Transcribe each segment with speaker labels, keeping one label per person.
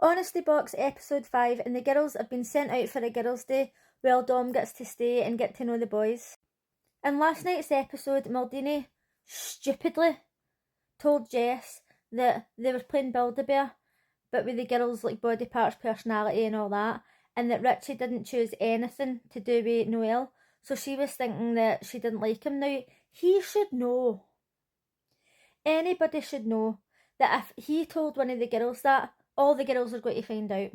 Speaker 1: Honesty Box episode 5, and the girls have been sent out for a girls' day while Dom gets to stay and get to know the boys. In last night's episode, Maldini stupidly told Jess that they were playing Build-A-Bear, but with the girls' like body parts, personality and all that, and that Richie didn't choose anything to do with Noelle, so she was thinking that she didn't like him. Now, he should know. Anybody should know that if he told one of the girls that, all the girls are going to find out.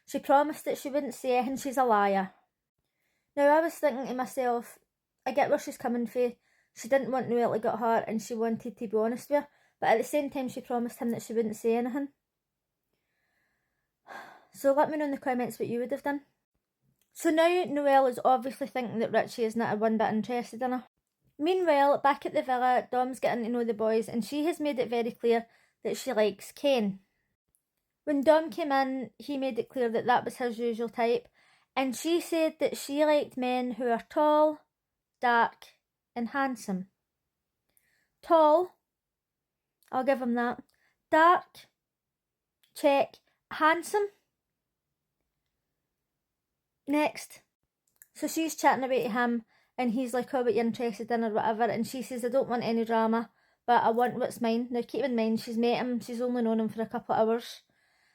Speaker 1: She promised that she wouldn't say it, and she's a liar. Now, I was thinking to myself, I get where she's coming from. She didn't want Noelle to get hurt, and she wanted to be honest with her, but at the same time, she promised him that she wouldn't say anything. So let me know in the comments what you would have done. So now Noelle is obviously thinking that Richie is not one bit interested in her. Meanwhile, back at the villa, Dom's getting to know the boys, and she has made it very clear that she likes Ken. When Dom came in, he made it clear that that was his usual type, and she said that she liked men who are tall, dark, and handsome. Tall, I'll give him that. Dark, check. Handsome, next. So she's chatting about him, and he's like, oh, what you're interested in or whatever, and she says, I don't want any drama, but I want what's mine. Now keep in mind, she's met him, she's only known him for a couple of hours,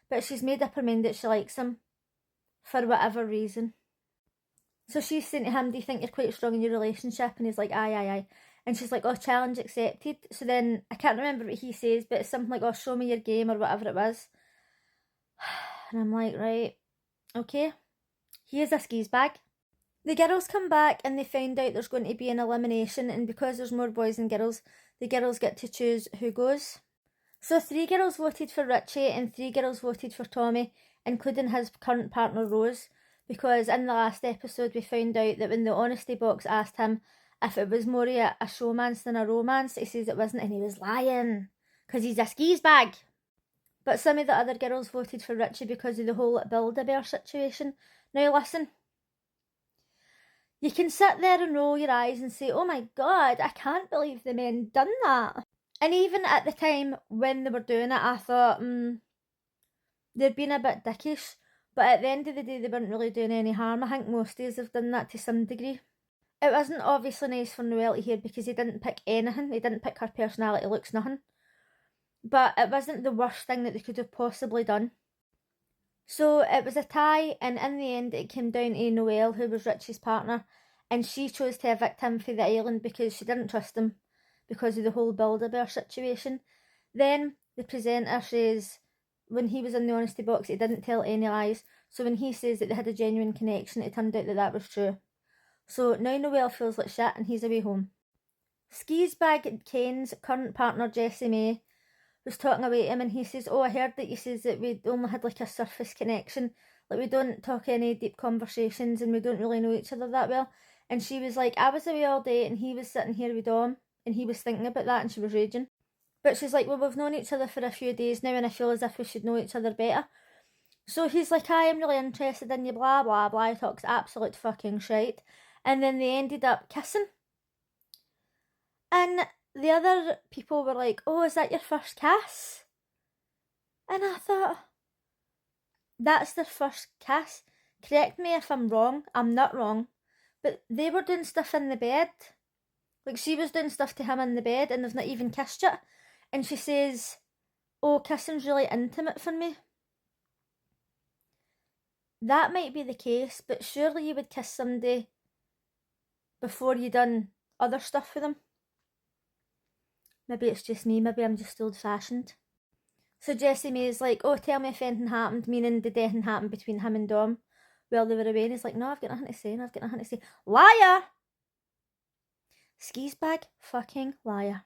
Speaker 1: but she's made up her mind that she likes him for whatever reason. So she's saying to him, do you think you're quite strong in your relationship? And he's like, aye. And she's like, oh, challenge accepted. So then, I can't remember what he says, but it's something like, oh, show me your game or whatever it was. And I'm like, right, okay. Here's a skis bag. The girls come back and they find out there's going to be an elimination, and because there's more boys than girls, the girls get to choose who goes. So 3 girls voted for Richie and 3 girls voted for Tommy, including his current partner Rose, because in the last episode we found out that when the Honesty Box asked him if it was more a showmance than a romance, he says it wasn't, and he was lying, because he's a skis bag. But some of the other girls voted for Richie because of the whole Build-A-Bear situation. Now listen, you can sit there and roll your eyes and say, oh my god, I can't believe the men done that. And even at the time when they were doing it, I thought, they're being a bit dickish. But at the end of the day, they weren't really doing any harm. I think most of us have done that to some degree. It wasn't obviously nice for Noelle to hear, because he didn't pick anything. He didn't pick her personality, looks, nothing. But it wasn't the worst thing that they could have possibly done. So it was a tie, and in the end it came down to Noelle, who was Richie's partner, and she chose to evict him for the island because she didn't trust him because of the whole Build-A-Bear situation. Then the presenter says when he was in the Honesty Box he didn't tell any lies, so when he says that they had a genuine connection, it turned out that that was true. So now Noelle feels like shit and he's away home. Skis bag Ken's current partner Jessie May was talking about him, and he says, oh, I heard that you says that we only had like a surface connection, like we don't talk any deep conversations and we don't really know each other that well. And she was like, I was away all day and he was sitting here with Dom and he was thinking about that, and she was raging. But she's like, well, we've known each other for a few days now and I feel as if we should know each other better. So he's like, I am really interested in you, blah blah blah. He talks absolute fucking shite, and then they ended up kissing. And the other people were like, oh, is that your first kiss? And I thought, that's their first kiss? Correct me if I'm wrong, I'm not wrong. But they were doing stuff in the bed. Like, she was doing stuff to him in the bed and they've not even kissed yet. And she says, oh, kissing's really intimate for me. That might be the case, but surely you would kiss somebody before you done other stuff with them. Maybe it's just me, maybe I'm just old-fashioned. So Jessie May is like, oh, tell me if anything happened, meaning did anything happen between him and Dom while they were away? And he's like, no, I've got nothing to say, Liar! Skis bag, fucking liar.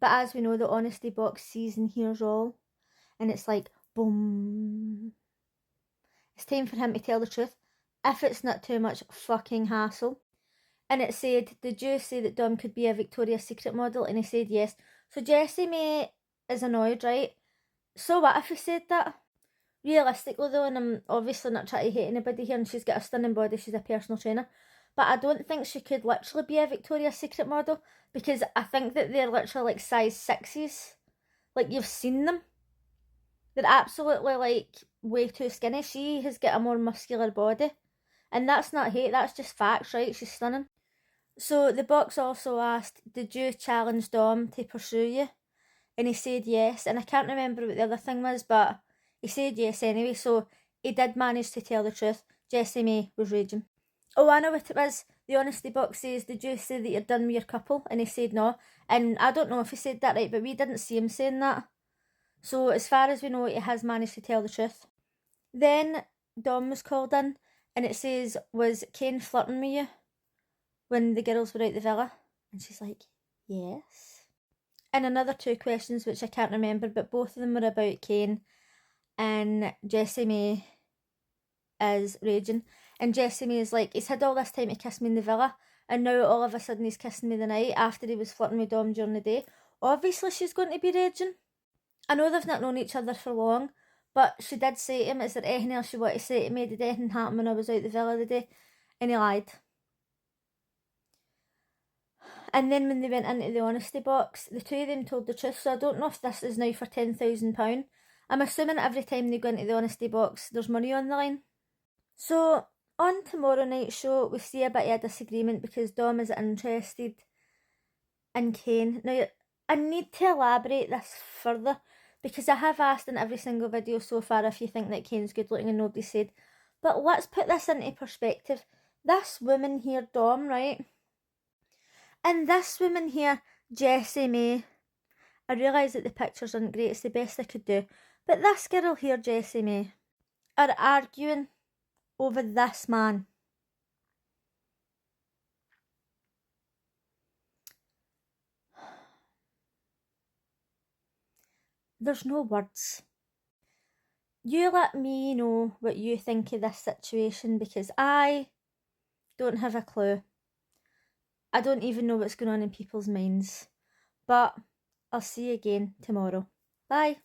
Speaker 1: But as we know, the Honesty Box sees and hears all, and it's like, boom. It's time for him to tell the truth, if it's not too much fucking hassle. And it said, did you say that Dom could be a Victoria's Secret model? And he said yes. So Jessie May is annoyed, right? So what if he said that? Realistically though, and I'm obviously not trying to hate anybody here, and she's got a stunning body, she's a personal trainer, but I don't think she could literally be a Victoria's Secret model, because I think that they're literally like size 6s. Like, you've seen them. They're absolutely like way too skinny. She has got a more muscular body. And that's not hate, that's just facts, right? She's stunning. So the box also asked, did you challenge Dom to pursue you? And he said yes. And I can't remember what the other thing was, but he said yes anyway. So he did manage to tell the truth. Jessie May was raging. Oh, I know what it was. The honesty box says, did you say that you're done with your couple? And he said no. And I don't know if he said that right, but we didn't see him saying that. So as far as we know, he has managed to tell the truth. Then Dom was called in, and it says, was Kane flirting with you when the girls were out the villa? And she's like, yes. And another 2 questions, which I can't remember, but both of them were about Kane, and Jessie May is raging. And Jessie May is like, he's had all this time to kiss me in the villa, and now all of a sudden he's kissing me the night after he was flirting with Dom during the day. Obviously she's going to be raging. I know they've not known each other for long, but she did say to him, is there anything else you want to say to me? Did anything happen when I was out the villa the day? And he lied. And then when they went into the honesty box, the 2 of them told the truth, so I don't know if this is now for £10,000. I'm assuming every time they go into the honesty box, there's money on the line. So, on tomorrow night's show, we see a bit of a disagreement because Dom is interested in Kane. Now, I need to elaborate this further because I have asked in every single video so far if you think that Kane's good looking and nobody said. But let's put this into perspective. This woman here, Dom, right? And this woman here, Jessie May. I realise that the pictures aren't great, it's the best I could do. But this girl here, Jessie May, are arguing over this man. There's no words. You let me know what you think of this situation because I don't have a clue. I don't even know what's going on in people's minds. But I'll see you again tomorrow. Bye.